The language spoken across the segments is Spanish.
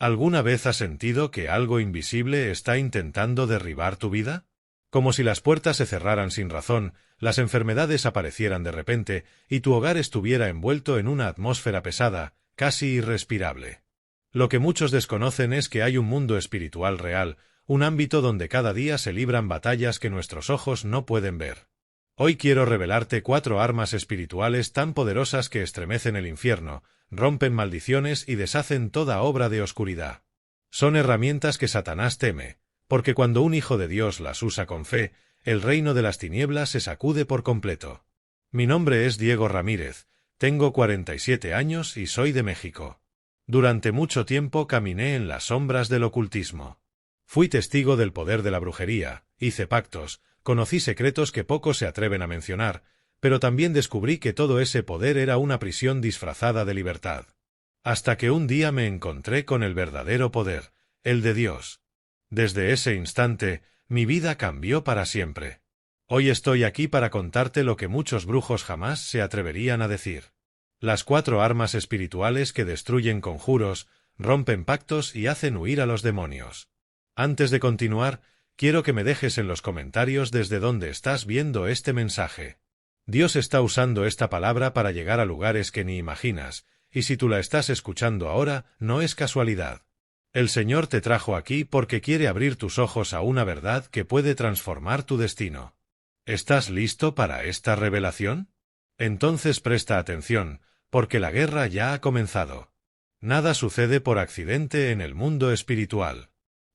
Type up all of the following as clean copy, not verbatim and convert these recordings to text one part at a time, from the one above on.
¿Alguna vez has sentido que algo invisible está intentando derribar tu vida? Como si las puertas se cerraran sin razón, las enfermedades aparecieran de repente y tu hogar estuviera envuelto en una atmósfera pesada, casi irrespirable. Lo que muchos desconocen es que hay un mundo espiritual real, un ámbito donde cada día se libran batallas que nuestros ojos no pueden ver. Hoy quiero revelarte 4 armas espirituales tan poderosas que estremecen el infierno, rompen maldiciones y deshacen toda obra de oscuridad. Son herramientas que Satanás teme, porque cuando un hijo de Dios las usa con fe, el reino de las tinieblas se sacude por completo. Mi nombre es Diego Ramírez, tengo 47 años y soy de México. Durante mucho tiempo caminé en las sombras del ocultismo. Fui testigo del poder de la brujería, hice pactos, conocí secretos que pocos se atreven a mencionar, pero también descubrí que todo ese poder era una prisión disfrazada de libertad. Hasta que un día me encontré con el verdadero poder, el de Dios. Desde ese instante, mi vida cambió para siempre. Hoy estoy aquí para contarte lo que muchos brujos jamás se atreverían a decir. Las 4 armas espirituales que destruyen conjuros, rompen pactos y hacen huir a los demonios. Antes de continuar, quiero que me dejes en los comentarios desde dónde estás viendo este mensaje. Dios está usando esta palabra para llegar a lugares que ni imaginas, y si tú la estás escuchando ahora, no es casualidad. El Señor te trajo aquí porque quiere abrir tus ojos a una verdad que puede transformar tu destino. ¿Estás listo para esta revelación? Entonces presta atención, porque la guerra ya ha comenzado. Nada sucede por accidente en el mundo espiritual.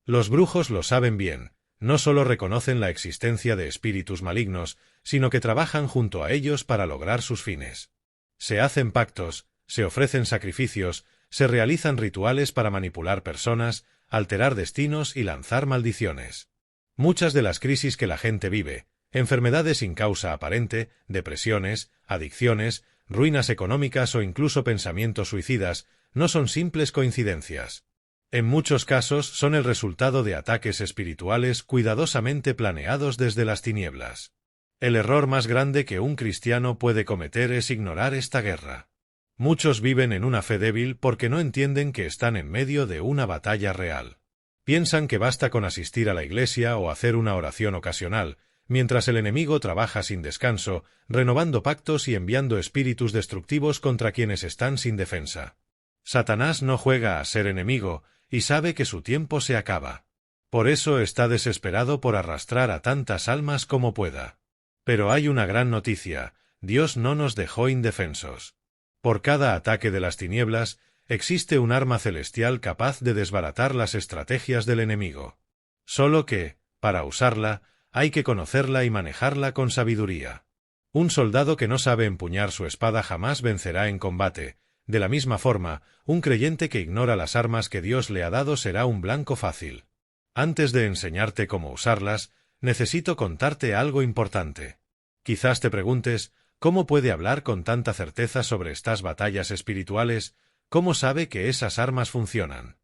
Los brujos lo saben bien, no solo reconocen la existencia de espíritus malignos, sino que trabajan junto a ellos para lograr sus fines. Se hacen pactos, se ofrecen sacrificios, se realizan rituales para manipular personas, alterar destinos y lanzar maldiciones. Muchas de las crisis que la gente vive, enfermedades sin causa aparente, depresiones, adicciones, ruinas económicas o incluso pensamientos suicidas, no son simples coincidencias. En muchos casos son el resultado de ataques espirituales cuidadosamente planeados desde las tinieblas. El error más grande que un cristiano puede cometer es ignorar esta guerra. Muchos viven en una fe débil porque no entienden que están en medio de una batalla real. Piensan que basta con asistir a la iglesia o hacer una oración ocasional, mientras el enemigo trabaja sin descanso, renovando pactos y enviando espíritus destructivos contra quienes están sin defensa. Satanás no juega a ser enemigo, y sabe que su tiempo se acaba. Por eso está desesperado por arrastrar a tantas almas como pueda. Pero hay una gran noticia, Dios no nos dejó indefensos. Por cada ataque de las tinieblas, existe un arma celestial capaz de desbaratar las estrategias del enemigo. Solo que, para usarla, hay que conocerla y manejarla con sabiduría. Un soldado que no sabe empuñar su espada jamás vencerá en combate. De la misma forma, un creyente que ignora las armas que Dios le ha dado será un blanco fácil. Antes de enseñarte cómo usarlas, necesito contarte algo importante. Quizás te preguntes, ¿cómo puede hablar con tanta certeza sobre estas batallas espirituales? ¿Cómo sabe que esas armas funcionan?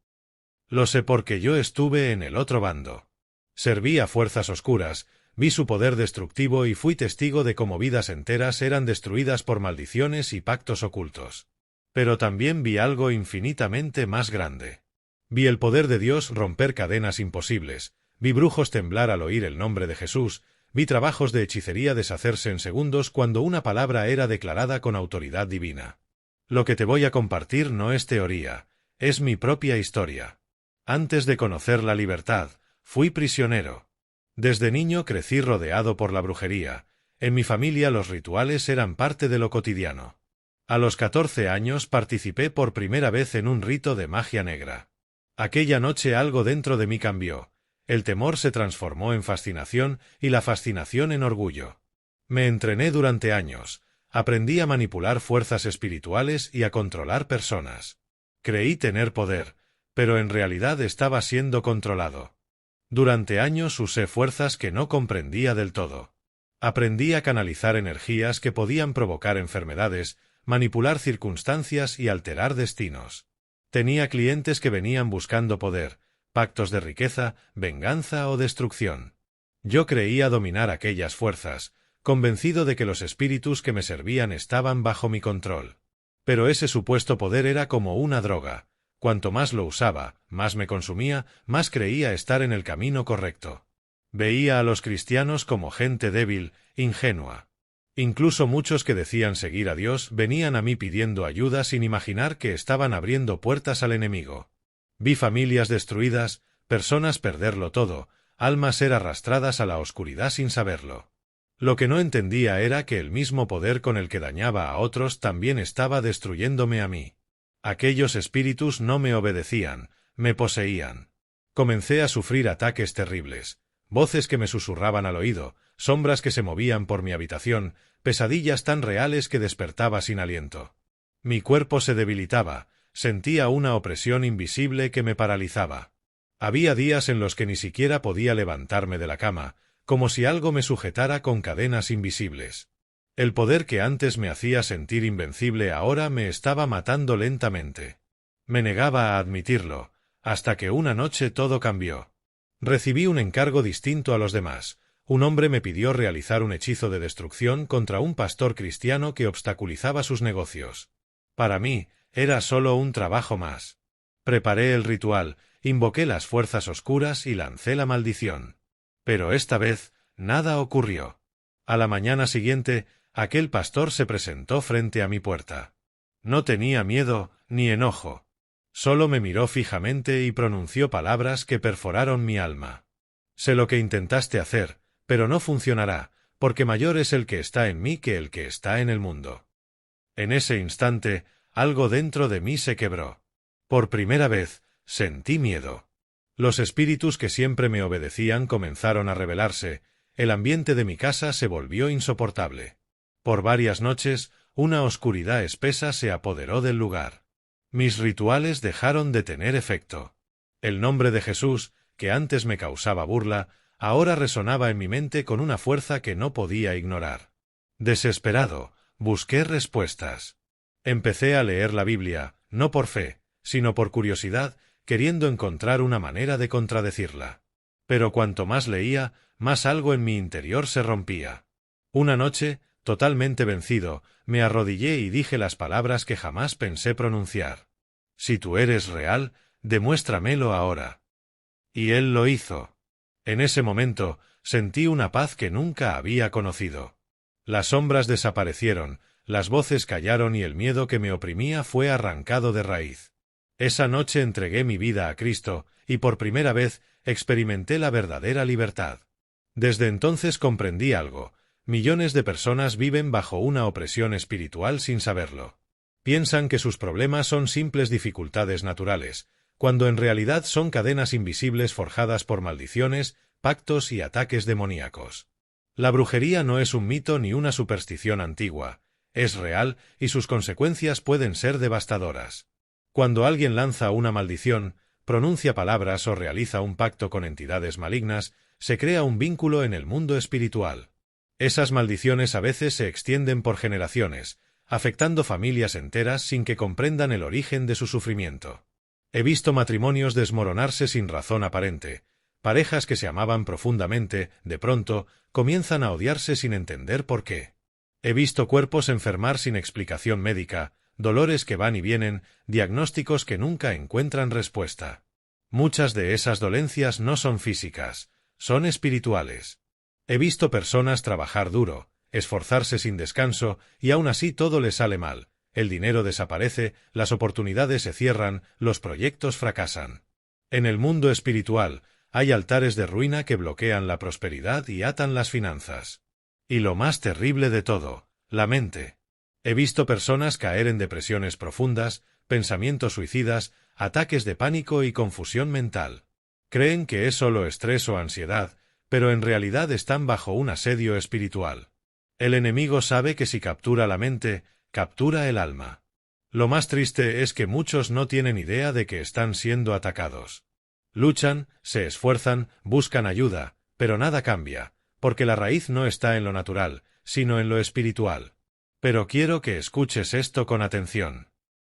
Lo sé porque yo estuve en el otro bando. Serví a fuerzas oscuras, vi su poder destructivo y fui testigo de cómo vidas enteras eran destruidas por maldiciones y pactos ocultos. Pero también vi algo infinitamente más grande. Vi el poder de Dios romper cadenas imposibles, vi brujos temblar al oír el nombre de Jesús, vi trabajos de hechicería deshacerse en segundos cuando una palabra era declarada con autoridad divina. Lo que te voy a compartir no es teoría, es mi propia historia. Antes de conocer la libertad, fui prisionero. Desde niño crecí rodeado por la brujería. En mi familia los rituales eran parte de lo cotidiano. A los 14 años participé por primera vez en un rito de magia negra. Aquella noche algo dentro de mí cambió. El temor se transformó en fascinación y la fascinación en orgullo. Me entrené durante años. Aprendí a manipular fuerzas espirituales y a controlar personas. Creí tener poder, pero en realidad estaba siendo controlado. Durante años usé fuerzas que no comprendía del todo. Aprendí a canalizar energías que podían provocar enfermedades, manipular circunstancias y alterar destinos. Tenía clientes que venían buscando poder, pactos de riqueza, venganza o destrucción. Yo creía dominar aquellas fuerzas, convencido de que los espíritus que me servían estaban bajo mi control. Pero ese supuesto poder era como una droga. Cuanto más lo usaba, más me consumía, más creía estar en el camino correcto. Veía a los cristianos como gente débil, ingenua. Incluso muchos que decían seguir a Dios venían a mí pidiendo ayuda sin imaginar que estaban abriendo puertas al enemigo. Vi familias destruidas, personas perderlo todo, almas ser arrastradas a la oscuridad sin saberlo. Lo que no entendía era que el mismo poder con el que dañaba a otros también estaba destruyéndome a mí. Aquellos espíritus no me obedecían, me poseían. Comencé a sufrir ataques terribles, voces que me susurraban al oído, sombras que se movían por mi habitación, pesadillas tan reales que despertaba sin aliento. Mi cuerpo se debilitaba, sentía una opresión invisible que me paralizaba. Había días en los que ni siquiera podía levantarme de la cama, como si algo me sujetara con cadenas invisibles. El poder que antes me hacía sentir invencible ahora me estaba matando lentamente. Me negaba a admitirlo, hasta que una noche todo cambió. Recibí un encargo distinto a los demás. Un hombre me pidió realizar un hechizo de destrucción contra un pastor cristiano que obstaculizaba sus negocios. Para mí, era solo un trabajo más. Preparé el ritual, invoqué las fuerzas oscuras y lancé la maldición. Pero esta vez, nada ocurrió. A la mañana siguiente, aquel pastor se presentó frente a mi puerta. No tenía miedo ni enojo. Solo me miró fijamente y pronunció palabras que perforaron mi alma. Sé lo que intentaste hacer, pero no funcionará, porque mayor es el que está en mí que el que está en el mundo. En ese instante, algo dentro de mí se quebró. Por primera vez, sentí miedo. Los espíritus que siempre me obedecían comenzaron a rebelarse, el ambiente de mi casa se volvió insoportable. Por varias noches, una oscuridad espesa se apoderó del lugar. Mis rituales dejaron de tener efecto. El nombre de Jesús, que antes me causaba burla, ahora resonaba en mi mente con una fuerza que no podía ignorar. Desesperado, busqué respuestas. Empecé a leer la Biblia, no por fe, sino por curiosidad, queriendo encontrar una manera de contradecirla. Pero cuanto más leía, más algo en mi interior se rompía. Una noche, totalmente vencido, me arrodillé y dije las palabras que jamás pensé pronunciar. Si tú eres real, demuéstramelo ahora. Y él lo hizo. En ese momento, sentí una paz que nunca había conocido. Las sombras desaparecieron, las voces callaron y el miedo que me oprimía fue arrancado de raíz. Esa noche entregué mi vida a Cristo, y por primera vez experimenté la verdadera libertad. Desde entonces comprendí algo. Millones de personas viven bajo una opresión espiritual sin saberlo. Piensan que sus problemas son simples dificultades naturales, cuando en realidad son cadenas invisibles forjadas por maldiciones, pactos y ataques demoníacos. La brujería no es un mito ni una superstición antigua, es real y sus consecuencias pueden ser devastadoras. Cuando alguien lanza una maldición, pronuncia palabras o realiza un pacto con entidades malignas, se crea un vínculo en el mundo espiritual. Esas maldiciones a veces se extienden por generaciones, afectando familias enteras sin que comprendan el origen de su sufrimiento. He visto matrimonios desmoronarse sin razón aparente, parejas que se amaban profundamente, de pronto, comienzan a odiarse sin entender por qué. He visto cuerpos enfermar sin explicación médica, dolores que van y vienen, diagnósticos que nunca encuentran respuesta. Muchas de esas dolencias no son físicas, son espirituales. He visto personas trabajar duro, esforzarse sin descanso, y aún así todo les sale mal. El dinero desaparece, las oportunidades se cierran, los proyectos fracasan. En el mundo espiritual, hay altares de ruina que bloquean la prosperidad y atan las finanzas. Y lo más terrible de todo, la mente. He visto personas caer en depresiones profundas, pensamientos suicidas, ataques de pánico y confusión mental. Creen que es solo estrés o ansiedad, pero en realidad están bajo un asedio espiritual. El enemigo sabe que si captura la mente, captura el alma. Lo más triste es que muchos no tienen idea de que están siendo atacados. Luchan, se esfuerzan, buscan ayuda, pero nada cambia, porque la raíz no está en lo natural, sino en lo espiritual. Pero quiero que escuches esto con atención.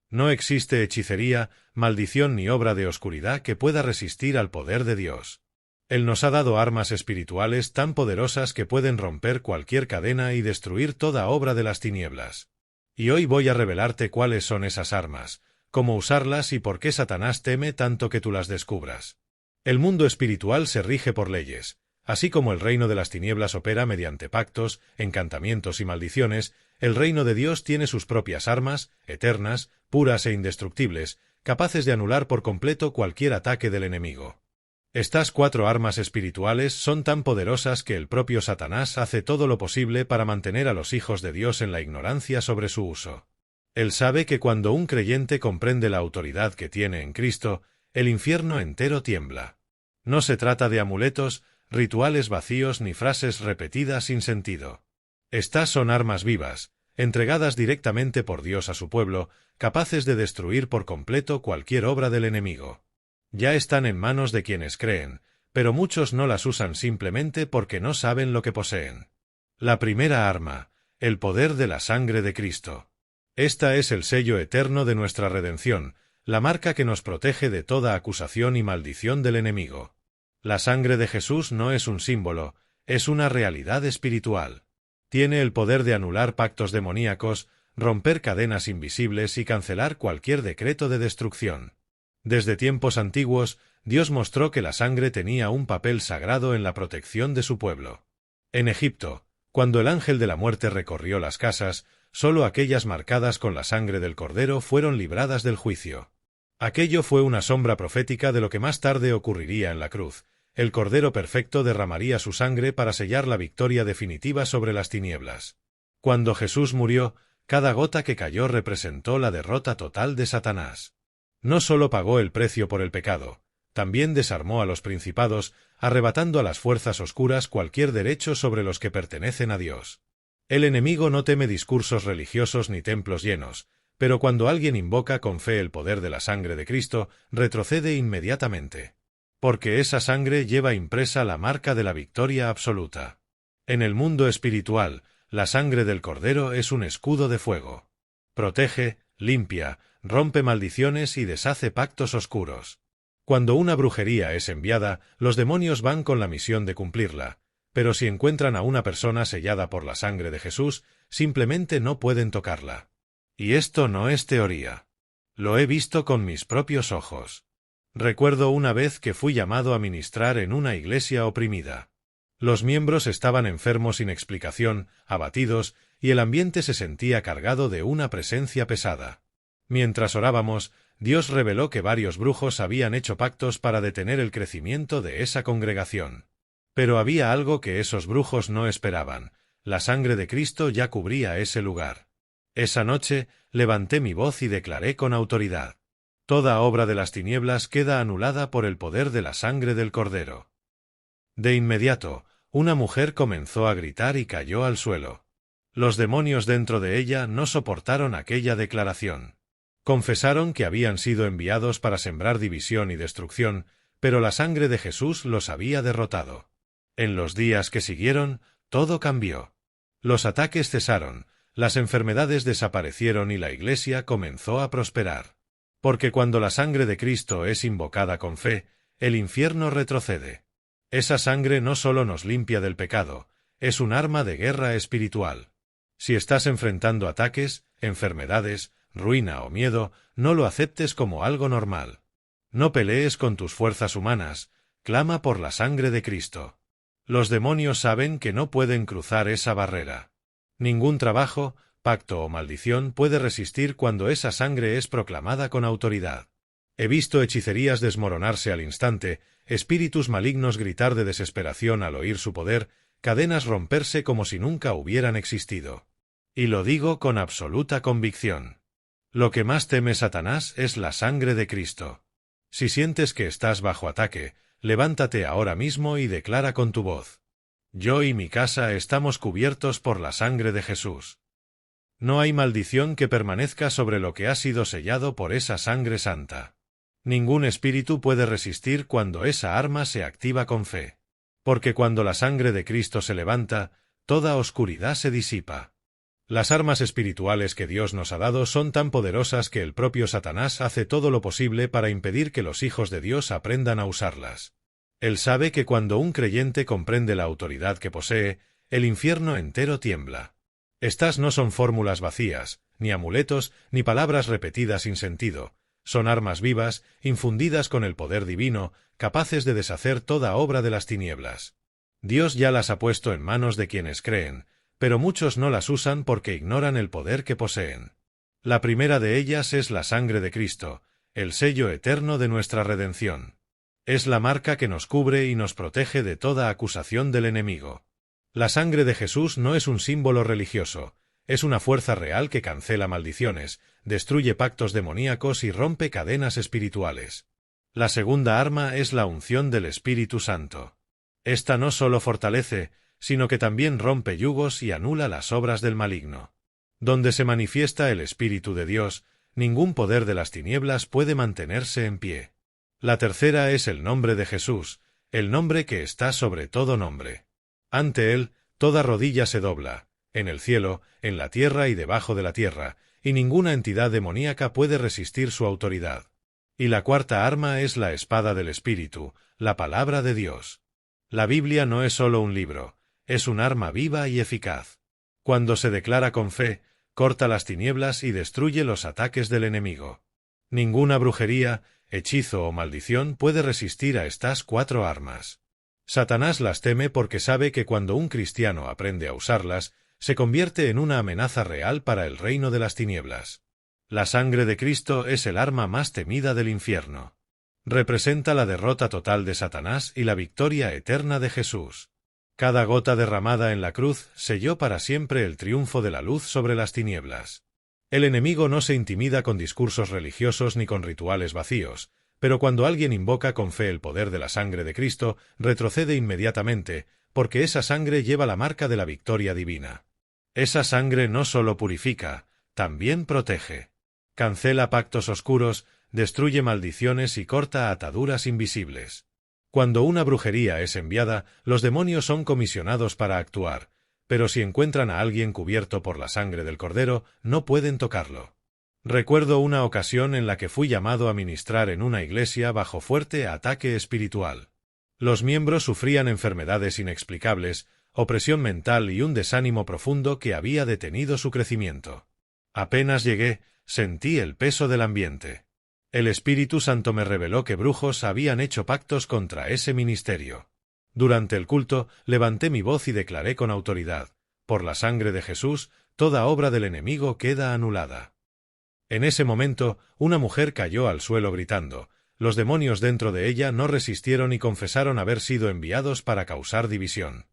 No existe hechicería, maldición ni obra de oscuridad que pueda resistir al poder de Dios. Él nos ha dado armas espirituales tan poderosas que pueden romper cualquier cadena y destruir toda obra de las tinieblas. Y hoy voy a revelarte cuáles son esas armas, cómo usarlas y por qué Satanás teme tanto que tú las descubras. El mundo espiritual se rige por leyes. Así como el reino de las tinieblas opera mediante pactos, encantamientos y maldiciones, el reino de Dios tiene sus propias armas, eternas, puras e indestructibles, capaces de anular por completo cualquier ataque del enemigo. Estas 4 armas espirituales son tan poderosas que el propio Satanás hace todo lo posible para mantener a los hijos de Dios en la ignorancia sobre su uso. Él sabe que cuando un creyente comprende la autoridad que tiene en Cristo, el infierno entero tiembla. No se trata de amuletos, rituales vacíos ni frases repetidas sin sentido. Estas son armas vivas, entregadas directamente por Dios a su pueblo, capaces de destruir por completo cualquier obra del enemigo. Ya están en manos de quienes creen, pero muchos no las usan simplemente porque no saben lo que poseen. La primera arma, el poder de la sangre de Cristo. Esta es el sello eterno de nuestra redención, la marca que nos protege de toda acusación y maldición del enemigo. La sangre de Jesús no es un símbolo, es una realidad espiritual. Tiene el poder de anular pactos demoníacos, romper cadenas invisibles y cancelar cualquier decreto de destrucción. Desde tiempos antiguos, Dios mostró que la sangre tenía un papel sagrado en la protección de su pueblo. En Egipto, cuando el ángel de la muerte recorrió las casas, solo aquellas marcadas con la sangre del cordero fueron libradas del juicio. Aquello fue una sombra profética de lo que más tarde ocurriría en la cruz. El Cordero Perfecto derramaría su sangre para sellar la victoria definitiva sobre las tinieblas. Cuando Jesús murió, cada gota que cayó representó la derrota total de Satanás. No solo pagó el precio por el pecado, también desarmó a los principados, arrebatando a las fuerzas oscuras cualquier derecho sobre los que pertenecen a Dios. El enemigo no teme discursos religiosos ni templos llenos, pero cuando alguien invoca con fe el poder de la sangre de Cristo, retrocede inmediatamente. Porque esa sangre lleva impresa la marca de la victoria absoluta. En el mundo espiritual, la sangre del Cordero es un escudo de fuego. Protege, limpia, rompe maldiciones y deshace pactos oscuros. Cuando una brujería es enviada, los demonios van con la misión de cumplirla, pero si encuentran a una persona sellada por la sangre de Jesús, simplemente no pueden tocarla. Y esto no es teoría. Lo he visto con mis propios ojos. Recuerdo una vez que fui llamado a ministrar en una iglesia oprimida. Los miembros estaban enfermos sin explicación, abatidos, y el ambiente se sentía cargado de una presencia pesada. Mientras orábamos, Dios reveló que varios brujos habían hecho pactos para detener el crecimiento de esa congregación. Pero había algo que esos brujos no esperaban: la sangre de Cristo ya cubría ese lugar. Esa noche, levanté mi voz y declaré con autoridad: toda obra de las tinieblas queda anulada por el poder de la sangre del Cordero. De inmediato, una mujer comenzó a gritar y cayó al suelo. Los demonios dentro de ella no soportaron aquella declaración. Confesaron que habían sido enviados para sembrar división y destrucción, pero la sangre de Jesús los había derrotado. En los días que siguieron, todo cambió. Los ataques cesaron, las enfermedades desaparecieron y la Iglesia comenzó a prosperar. Porque cuando la sangre de Cristo es invocada con fe, el infierno retrocede. Esa sangre no solo nos limpia del pecado, es un arma de guerra espiritual. Si estás enfrentando ataques, enfermedades, ruina o miedo, no lo aceptes como algo normal. No pelees con tus fuerzas humanas, clama por la sangre de Cristo. Los demonios saben que no pueden cruzar esa barrera. Ningún trabajo, pacto o maldición puede resistir cuando esa sangre es proclamada con autoridad. He visto hechicerías desmoronarse al instante, espíritus malignos gritar de desesperación al oír su poder, cadenas romperse como si nunca hubieran existido. Y lo digo con absoluta convicción. Lo que más teme Satanás es la sangre de Cristo. Si sientes que estás bajo ataque, levántate ahora mismo y declara con tu voz: yo y mi casa estamos cubiertos por la sangre de Jesús. No hay maldición que permanezca sobre lo que ha sido sellado por esa sangre santa. Ningún espíritu puede resistir cuando esa arma se activa con fe. Porque cuando la sangre de Cristo se levanta, toda oscuridad se disipa. Las armas espirituales que Dios nos ha dado son tan poderosas que el propio Satanás hace todo lo posible para impedir que los hijos de Dios aprendan a usarlas. Él sabe que cuando un creyente comprende la autoridad que posee, el infierno entero tiembla. Estas no son fórmulas vacías, ni amuletos, ni palabras repetidas sin sentido. Son armas vivas, infundidas con el poder divino, capaces de deshacer toda obra de las tinieblas. Dios ya las ha puesto en manos de quienes creen, pero muchos no las usan porque ignoran el poder que poseen. La primera de ellas es la sangre de Cristo, el sello eterno de nuestra redención. Es la marca que nos cubre y nos protege de toda acusación del enemigo. La sangre de Jesús no es un símbolo religioso, es una fuerza real que cancela maldiciones, destruye pactos demoníacos y rompe cadenas espirituales. La segunda arma es la unción del Espíritu Santo. Esta no solo fortalece, sino que también rompe yugos y anula las obras del maligno. Donde se manifiesta el Espíritu de Dios, ningún poder de las tinieblas puede mantenerse en pie. La tercera es el nombre de Jesús, el nombre que está sobre todo nombre. Ante él, toda rodilla se dobla, en el cielo, en la tierra y debajo de la tierra, y ninguna entidad demoníaca puede resistir su autoridad. Y la cuarta arma es la espada del Espíritu, la palabra de Dios. La Biblia no es solo un libro, es un arma viva y eficaz. Cuando se declara con fe, corta las tinieblas y destruye los ataques del enemigo. Ninguna brujería, hechizo o maldición puede resistir a estas cuatro armas. Satanás las teme porque sabe que cuando un cristiano aprende a usarlas, se convierte en una amenaza real para el reino de las tinieblas. La sangre de Cristo es el arma más temida del infierno. Representa la derrota total de Satanás y la victoria eterna de Jesús. Cada gota derramada en la cruz selló para siempre el triunfo de la luz sobre las tinieblas. El enemigo no se intimida con discursos religiosos ni con rituales vacíos, pero cuando alguien invoca con fe el poder de la sangre de Cristo, retrocede inmediatamente, porque esa sangre lleva la marca de la victoria divina. Esa sangre no solo purifica, también protege. Cancela pactos oscuros, destruye maldiciones y corta ataduras invisibles. Cuando una brujería es enviada, los demonios son comisionados para actuar, pero si encuentran a alguien cubierto por la sangre del Cordero, no pueden tocarlo. Recuerdo una ocasión en la que fui llamado a ministrar en una iglesia bajo fuerte ataque espiritual. Los miembros sufrían enfermedades inexplicables, opresión mental y un desánimo profundo que había detenido su crecimiento. Apenas llegué, sentí el peso del ambiente. El Espíritu Santo me reveló que brujos habían hecho pactos contra ese ministerio. Durante el culto, levanté mi voz y declaré con autoridad: por la sangre de Jesús, toda obra del enemigo queda anulada. En ese momento, una mujer cayó al suelo gritando. Los demonios dentro de ella no resistieron y confesaron haber sido enviados para causar división.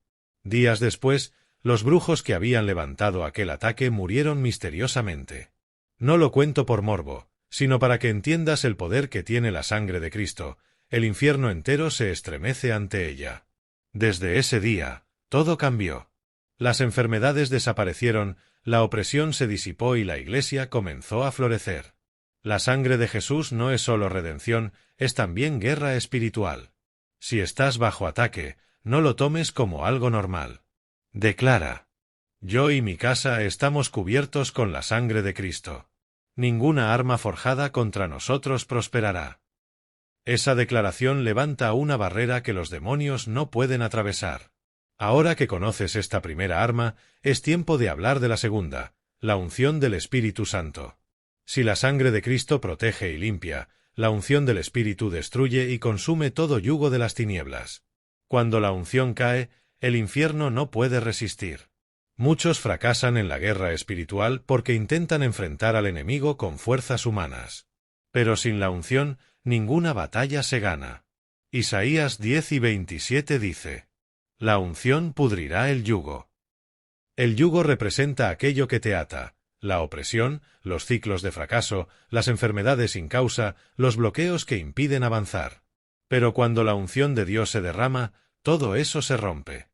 Días después, los brujos que habían levantado aquel ataque murieron misteriosamente. No lo cuento por morbo, sino para que entiendas el poder que tiene la sangre de Cristo. El infierno entero se estremece ante ella. Desde ese día, todo cambió. Las enfermedades desaparecieron, la opresión se disipó y la Iglesia comenzó a florecer. La sangre de Jesús no es solo redención, es también guerra espiritual. Si estás bajo ataque, no lo tomes como algo normal. Declara: yo y mi casa estamos cubiertos con la sangre de Cristo. Ninguna arma forjada contra nosotros prosperará. Esa declaración levanta una barrera que los demonios no pueden atravesar. Ahora que conoces esta primera arma, es tiempo de hablar de la segunda, la unción del Espíritu Santo. Si la sangre de Cristo protege y limpia, la unción del Espíritu destruye y consume todo yugo de las tinieblas. Cuando la unción cae, el infierno no puede resistir. Muchos fracasan en la guerra espiritual porque intentan enfrentar al enemigo con fuerzas humanas. Pero sin la unción, ninguna batalla se gana. Isaías 10:27 dice: la unción pudrirá el yugo. El yugo representa aquello que te ata, la opresión, los ciclos de fracaso, las enfermedades sin causa, los bloqueos que impiden avanzar. Pero cuando la unción de Dios se derrama, todo eso se rompe.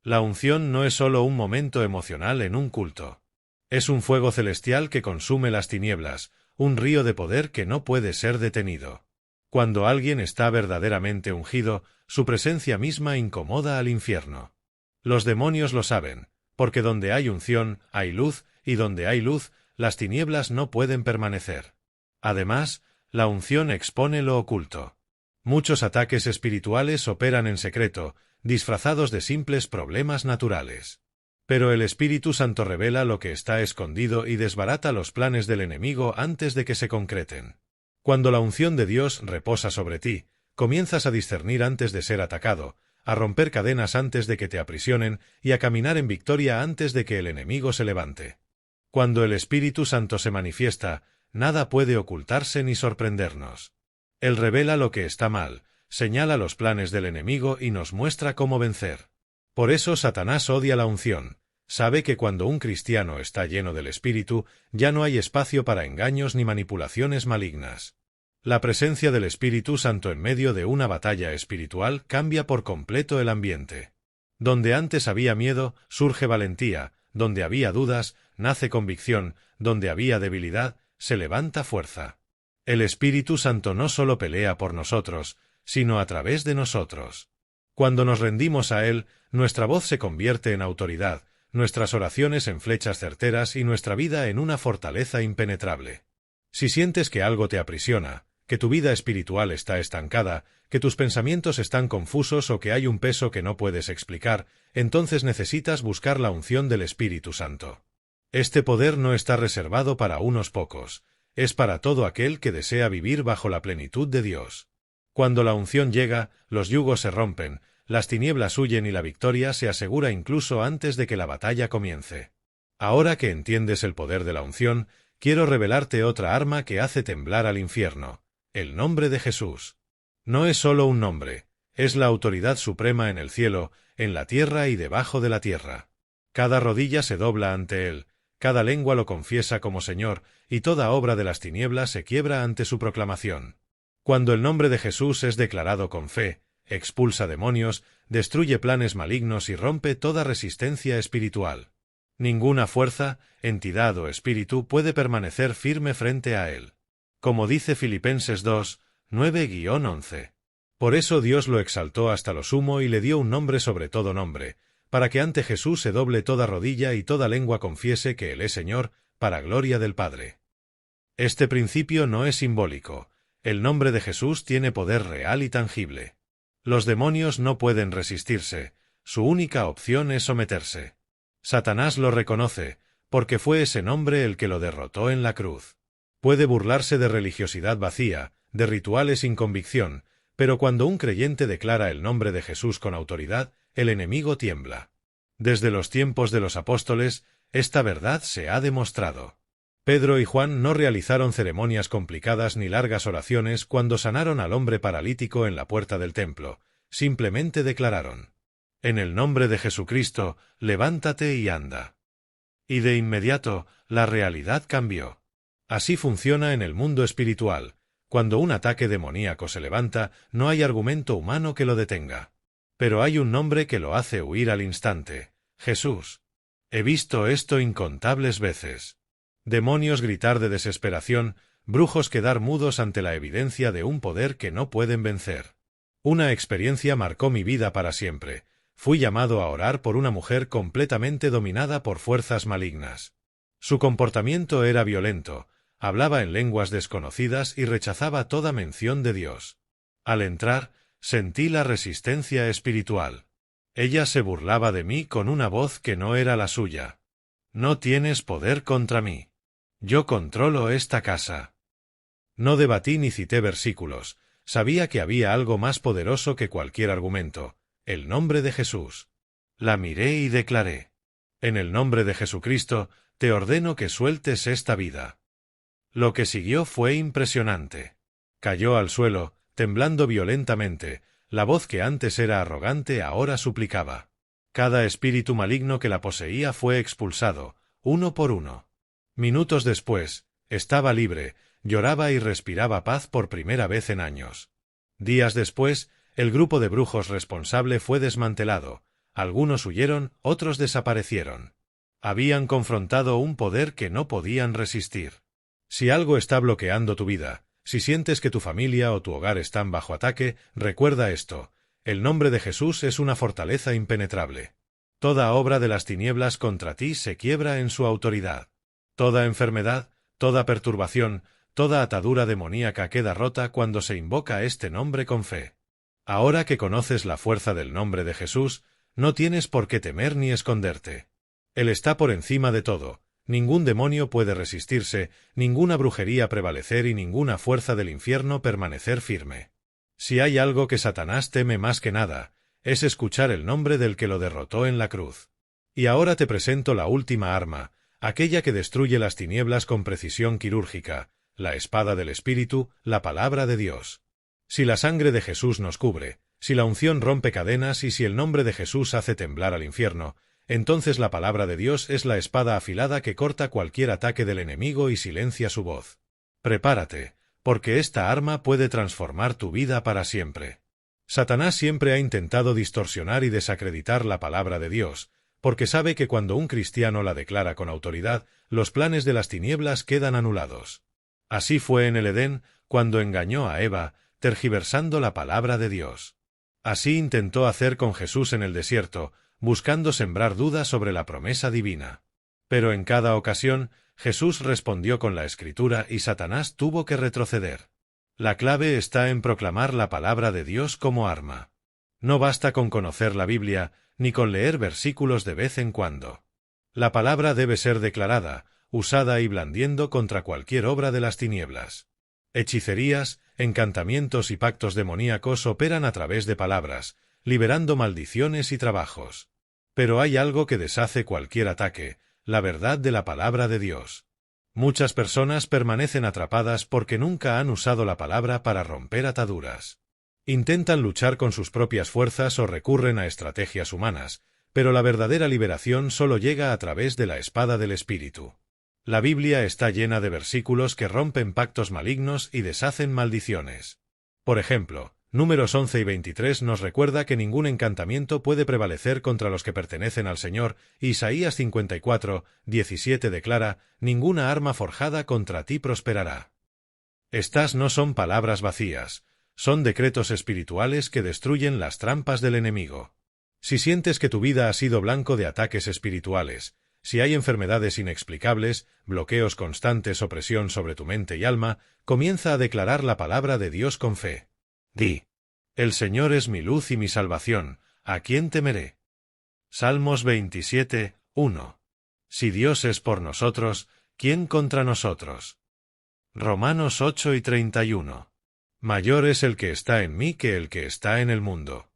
La unción no es solo un momento emocional en un culto. Es un fuego celestial que consume las tinieblas, un río de poder que no puede ser detenido. Cuando alguien está verdaderamente ungido, su presencia misma incomoda al infierno. Los demonios lo saben, porque donde hay unción, hay luz, y donde hay luz, las tinieblas no pueden permanecer. Además, la unción expone lo oculto. Muchos ataques espirituales operan en secreto, disfrazados de simples problemas naturales. Pero el Espíritu Santo revela lo que está escondido y desbarata los planes del enemigo antes de que se concreten. Cuando la unción de Dios reposa sobre ti, comienzas a discernir antes de ser atacado, a romper cadenas antes de que te aprisionen y a caminar en victoria antes de que el enemigo se levante. Cuando el Espíritu Santo se manifiesta, nada puede ocultarse ni sorprendernos. Él revela lo que está mal, señala los planes del enemigo y nos muestra cómo vencer. Por eso Satanás odia la unción. Sabe que cuando un cristiano está lleno del Espíritu, ya no hay espacio para engaños ni manipulaciones malignas. La presencia del Espíritu Santo en medio de una batalla espiritual cambia por completo el ambiente. Donde antes había miedo, surge valentía, donde había dudas, nace convicción, donde había debilidad, se levanta fuerza. El Espíritu Santo no solo pelea por nosotros, sino a través de nosotros. Cuando nos rendimos a Él, nuestra voz se convierte en autoridad, nuestras oraciones en flechas certeras y nuestra vida en una fortaleza impenetrable. Si sientes que algo te aprisiona, que tu vida espiritual está estancada, que tus pensamientos están confusos o que hay un peso que no puedes explicar, entonces necesitas buscar la unción del Espíritu Santo. Este poder no está reservado para unos pocos, es para todo aquel que desea vivir bajo la plenitud de Dios. Cuando la unción llega, los yugos se rompen, las tinieblas huyen y la victoria se asegura incluso antes de que la batalla comience. Ahora que entiendes el poder de la unción, quiero revelarte otra arma que hace temblar al infierno: el nombre de Jesús. No es solo un nombre, es la autoridad suprema en el cielo, en la tierra y debajo de la tierra. Cada rodilla se dobla ante Él, cada lengua lo confiesa como Señor, y toda obra de las tinieblas se quiebra ante su proclamación. Cuando el nombre de Jesús es declarado con fe, expulsa demonios, destruye planes malignos y rompe toda resistencia espiritual. Ninguna fuerza, entidad o espíritu puede permanecer firme frente a Él. Como dice Filipenses 2, 9-11. Por eso Dios lo exaltó hasta lo sumo y le dio un nombre sobre todo nombre, para que ante Jesús se doble toda rodilla y toda lengua confiese que Él es Señor, para gloria del Padre. Este principio no es simbólico. El nombre de Jesús tiene poder real y tangible. Los demonios no pueden resistirse, su única opción es someterse. Satanás lo reconoce, porque fue ese nombre el que lo derrotó en la cruz. Puede burlarse de religiosidad vacía, de rituales sin convicción, pero cuando un creyente declara el nombre de Jesús con autoridad, el enemigo tiembla. Desde los tiempos de los apóstoles, esta verdad se ha demostrado. Pedro y Juan no realizaron ceremonias complicadas ni largas oraciones cuando sanaron al hombre paralítico en la puerta del templo, simplemente declararon: «En el nombre de Jesucristo, levántate y anda». Y de inmediato, la realidad cambió. Así funciona en el mundo espiritual. Cuando un ataque demoníaco se levanta, no hay argumento humano que lo detenga. Pero hay un nombre que lo hace huir al instante: Jesús. He visto esto incontables veces. Demonios gritar de desesperación, brujos quedar mudos ante la evidencia de un poder que no pueden vencer. Una experiencia marcó mi vida para siempre. Fui llamado a orar por una mujer completamente dominada por fuerzas malignas. Su comportamiento era violento, hablaba en lenguas desconocidas y rechazaba toda mención de Dios. Al entrar, sentí la resistencia espiritual. Ella se burlaba de mí con una voz que no era la suya. «No tienes poder contra mí. Yo controlo esta casa». No debatí ni cité versículos. Sabía que había algo más poderoso que cualquier argumento: el nombre de Jesús. La miré y declaré: «En el nombre de Jesucristo, te ordeno que sueltes esta vida». Lo que siguió fue impresionante. Cayó al suelo, temblando violentamente. La voz que antes era arrogante ahora suplicaba. Cada espíritu maligno que la poseía fue expulsado, uno por uno. Minutos después, estaba libre, lloraba y respiraba paz por primera vez en años. Días después, el grupo de brujos responsable fue desmantelado. Algunos huyeron, otros desaparecieron. Habían confrontado un poder que no podían resistir. Si algo está bloqueando tu vida, si sientes que tu familia o tu hogar están bajo ataque, recuerda esto: el nombre de Jesús es una fortaleza impenetrable. Toda obra de las tinieblas contra ti se quiebra en su autoridad. Toda enfermedad, toda perturbación, toda atadura demoníaca queda rota cuando se invoca este nombre con fe. Ahora que conoces la fuerza del nombre de Jesús, no tienes por qué temer ni esconderte. Él está por encima de todo. Ningún demonio puede resistirse, ninguna brujería prevalecer y ninguna fuerza del infierno permanecer firme. Si hay algo que Satanás teme más que nada, es escuchar el nombre del que lo derrotó en la cruz. Y ahora te presento la última arma, aquella que destruye las tinieblas con precisión quirúrgica, la espada del Espíritu, la palabra de Dios. Si la sangre de Jesús nos cubre, si la unción rompe cadenas y si el nombre de Jesús hace temblar al infierno, entonces la palabra de Dios es la espada afilada que corta cualquier ataque del enemigo y silencia su voz. Prepárate, porque esta arma puede transformar tu vida para siempre. Satanás siempre ha intentado distorsionar y desacreditar la palabra de Dios, porque sabe que cuando un cristiano la declara con autoridad, los planes de las tinieblas quedan anulados. Así fue en el Edén, cuando engañó a Eva, tergiversando la palabra de Dios. Así intentó hacer con Jesús en el desierto, buscando sembrar dudas sobre la promesa divina. Pero en cada ocasión, Jesús respondió con la Escritura y Satanás tuvo que retroceder. La clave está en proclamar la palabra de Dios como arma. No basta con conocer la Biblia, ni con leer versículos de vez en cuando. La palabra debe ser declarada, usada y blandiendo contra cualquier obra de las tinieblas. Hechicerías, encantamientos y pactos demoníacos operan a través de palabras, liberando maldiciones y trabajos. Pero hay algo que deshace cualquier ataque, la verdad de la palabra de Dios. Muchas personas permanecen atrapadas porque nunca han usado la palabra para romper ataduras. Intentan luchar con sus propias fuerzas o recurren a estrategias humanas, pero la verdadera liberación solo llega a través de la espada del Espíritu. La Biblia está llena de versículos que rompen pactos malignos y deshacen maldiciones. Por ejemplo, Números 11 y 23 nos recuerda que ningún encantamiento puede prevalecer contra los que pertenecen al Señor, y Isaías 54, 17 declara, ninguna arma forjada contra ti prosperará. Estas no son palabras vacías, son decretos espirituales que destruyen las trampas del enemigo. Si sientes que tu vida ha sido blanco de ataques espirituales, si hay enfermedades inexplicables, bloqueos constantes o presión sobre tu mente y alma, comienza a declarar la palabra de Dios con fe. Di: el Señor es mi luz y mi salvación, ¿a quién temeré? Salmos 27, 1. Si Dios es por nosotros, ¿quién contra nosotros? Romanos 8 y 31. Mayor es el que está en mí que el que está en el mundo.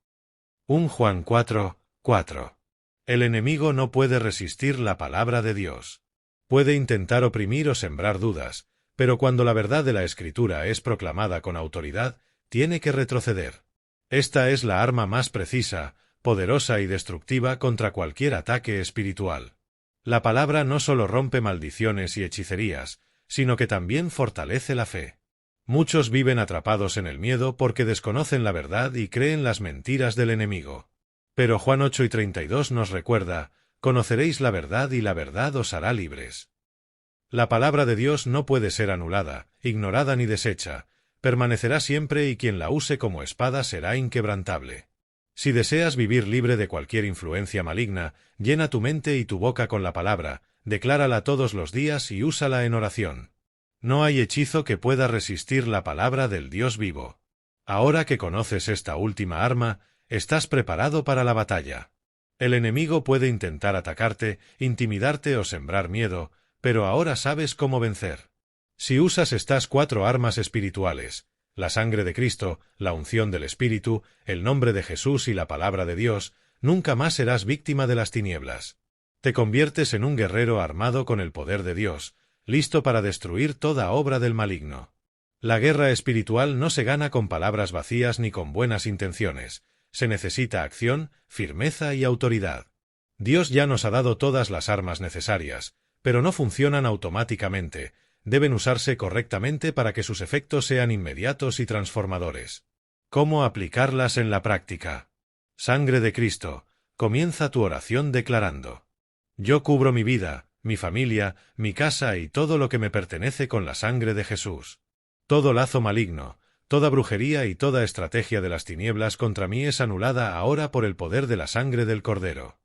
1 Juan 4, 4. El enemigo no puede resistir la palabra de Dios. Puede intentar oprimir o sembrar dudas, pero cuando la verdad de la Escritura es proclamada con autoridad, tiene que retroceder. Esta es la arma más precisa, poderosa y destructiva contra cualquier ataque espiritual. La palabra no solo rompe maldiciones y hechicerías, sino que también fortalece la fe. Muchos viven atrapados en el miedo porque desconocen la verdad y creen las mentiras del enemigo. Pero Juan 8 y 32 nos recuerda, conoceréis la verdad y la verdad os hará libres. La palabra de Dios no puede ser anulada, ignorada ni deshecha, permanecerá siempre y quien la use como espada será inquebrantable. Si deseas vivir libre de cualquier influencia maligna, llena tu mente y tu boca con la palabra, declárala todos los días y úsala en oración. No hay hechizo que pueda resistir la palabra del Dios vivo. Ahora que conoces esta última arma, estás preparado para la batalla. El enemigo puede intentar atacarte, intimidarte o sembrar miedo, pero ahora sabes cómo vencer. Si usas estas 4 armas espirituales, la sangre de Cristo, la unción del Espíritu, el nombre de Jesús y la palabra de Dios, nunca más serás víctima de las tinieblas. Te conviertes en un guerrero armado con el poder de Dios, listo para destruir toda obra del maligno. La guerra espiritual no se gana con palabras vacías ni con buenas intenciones, se necesita acción, firmeza y autoridad. Dios ya nos ha dado todas las armas necesarias, pero no funcionan automáticamente, deben usarse correctamente para que sus efectos sean inmediatos y transformadores. ¿Cómo aplicarlas en la práctica? Sangre de Cristo, comienza tu oración declarando: yo cubro mi vida, mi familia, mi casa y todo lo que me pertenece con la sangre de Jesús. Todo lazo maligno, toda brujería y toda estrategia de las tinieblas contra mí es anulada ahora por el poder de la sangre del Cordero.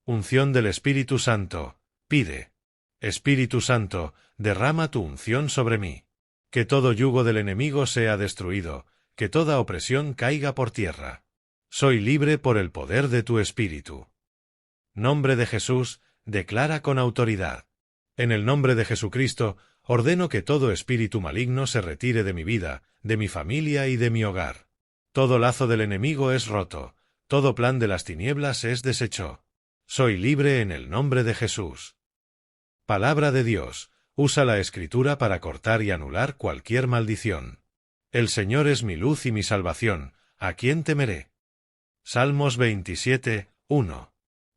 Unción del Espíritu Santo, pide: Espíritu Santo, derrama tu unción sobre mí. Que todo yugo del enemigo sea destruido, que toda opresión caiga por tierra. Soy libre por el poder de tu Espíritu. Nombre de Jesús, declara con autoridad: En el nombre de Jesucristo, ordeno que todo espíritu maligno se retire de mi vida, de mi familia y de mi hogar. Todo lazo del enemigo es roto, todo plan de las tinieblas es deshecho. Soy libre en el nombre de Jesús. Palabra de Dios. Usa la Escritura para cortar y anular cualquier maldición. El Señor es mi luz y mi salvación, ¿a quién temeré? Salmos 27, 1.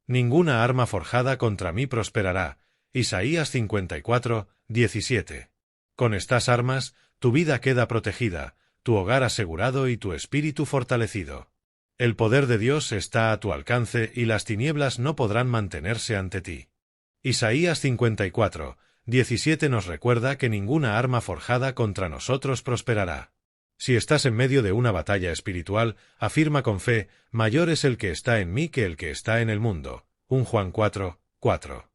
Ninguna arma forjada contra mí prosperará. Isaías 54, 17. Con estas armas, tu vida queda protegida, tu hogar asegurado y tu espíritu fortalecido. El poder de Dios está a tu alcance y las tinieblas no podrán mantenerse ante ti. Isaías 54, 17 nos recuerda que ninguna arma forjada contra nosotros prosperará. Si estás en medio de una batalla espiritual, afirma con fe, mayor es el que está en mí que el que está en el mundo. 1 Juan 4, 4.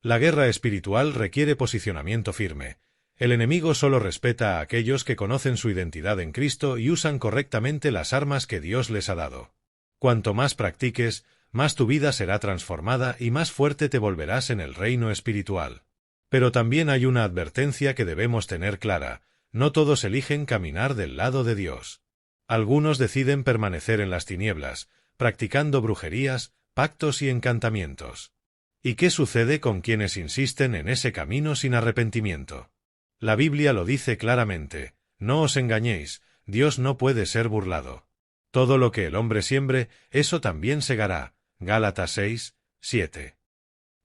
La guerra espiritual requiere posicionamiento firme. El enemigo solo respeta a aquellos que conocen su identidad en Cristo y usan correctamente las armas que Dios les ha dado. Cuanto más practiques, más tu vida será transformada y más fuerte te volverás en el reino espiritual. Pero también hay una advertencia que debemos tener clara: no todos eligen caminar del lado de Dios. Algunos deciden permanecer en las tinieblas, practicando brujerías, pactos y encantamientos. ¿Y qué sucede con quienes insisten en ese camino sin arrepentimiento? La Biblia lo dice claramente: no os engañéis, Dios no puede ser burlado. Todo lo que el hombre siembre, eso también segará. Gálatas 6, 7.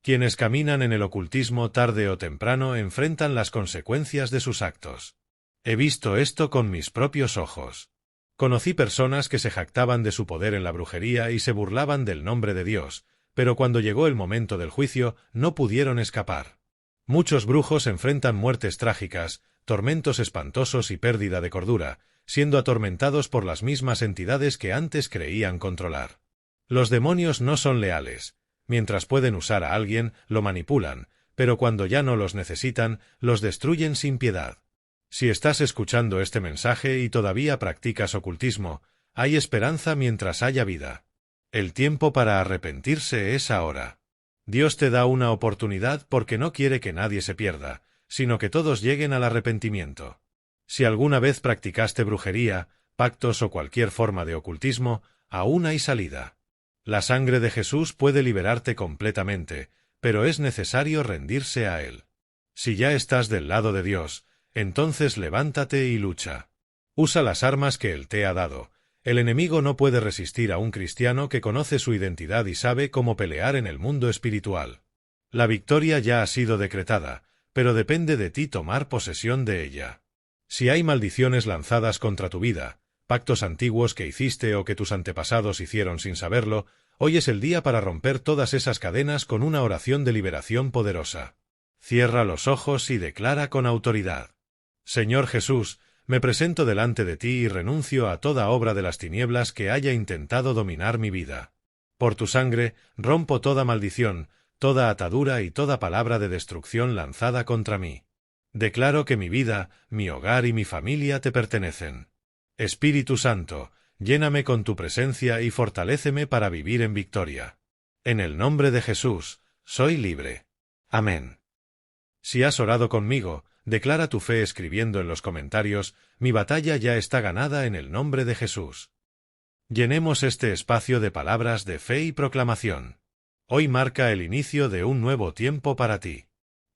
Quienes caminan en el ocultismo tarde o temprano enfrentan las consecuencias de sus actos. He visto esto con mis propios ojos. Conocí personas que se jactaban de su poder en la brujería y se burlaban del nombre de Dios, pero cuando llegó el momento del juicio no pudieron escapar. Muchos brujos enfrentan muertes trágicas, tormentos espantosos y pérdida de cordura, siendo atormentados por las mismas entidades que antes creían controlar. Los demonios no son leales. Mientras pueden usar a alguien, lo manipulan, pero cuando ya no los necesitan, los destruyen sin piedad. Si estás escuchando este mensaje y todavía practicas ocultismo, hay esperanza mientras haya vida. El tiempo para arrepentirse es ahora. Dios te da una oportunidad porque no quiere que nadie se pierda, sino que todos lleguen al arrepentimiento. Si alguna vez practicaste brujería, pactos o cualquier forma de ocultismo, aún hay salida. La sangre de Jesús puede liberarte completamente, pero es necesario rendirse a Él. Si ya estás del lado de Dios, entonces levántate y lucha. Usa las armas que Él te ha dado. El enemigo no puede resistir a un cristiano que conoce su identidad y sabe cómo pelear en el mundo espiritual. La victoria ya ha sido decretada, pero depende de ti tomar posesión de ella. Si hay maldiciones lanzadas contra tu vida, pactos antiguos que hiciste o que tus antepasados hicieron sin saberlo, hoy es el día para romper todas esas cadenas con una oración de liberación poderosa. Cierra los ojos y declara con autoridad: Señor Jesús, me presento delante de ti y renuncio a toda obra de las tinieblas que haya intentado dominar mi vida. Por tu sangre, rompo toda maldición, toda atadura y toda palabra de destrucción lanzada contra mí. Declaro que mi vida, mi hogar y mi familia te pertenecen. Espíritu Santo, lléname con tu presencia y fortaléceme para vivir en victoria. En el nombre de Jesús, soy libre. Amén. Si has orado conmigo, declara tu fe escribiendo en los comentarios: mi batalla ya está ganada en el nombre de Jesús. Llenemos este espacio de palabras de fe y proclamación. Hoy marca el inicio de un nuevo tiempo para ti.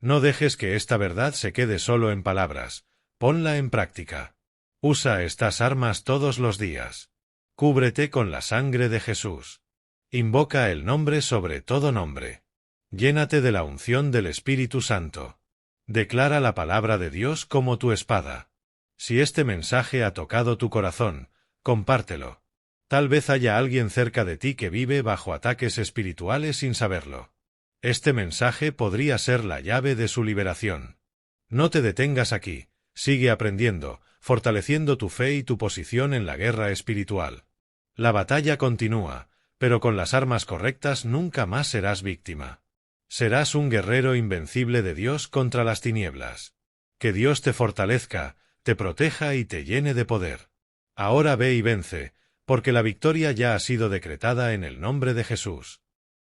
No dejes que esta verdad se quede solo en palabras, ponla en práctica. Usa estas armas todos los días. Cúbrete con la sangre de Jesús. Invoca el nombre sobre todo nombre. Llénate de la unción del Espíritu Santo. Declara la palabra de Dios como tu espada. Si este mensaje ha tocado tu corazón, compártelo. Tal vez haya alguien cerca de ti que vive bajo ataques espirituales sin saberlo. Este mensaje podría ser la llave de su liberación. No te detengas aquí, sigue aprendiendo, fortaleciendo tu fe y tu posición en la guerra espiritual. La batalla continúa, pero con las armas correctas nunca más serás víctima. Serás un guerrero invencible de Dios contra las tinieblas. Que Dios te fortalezca, te proteja y te llene de poder. Ahora ve y vence, porque la victoria ya ha sido decretada en el nombre de Jesús.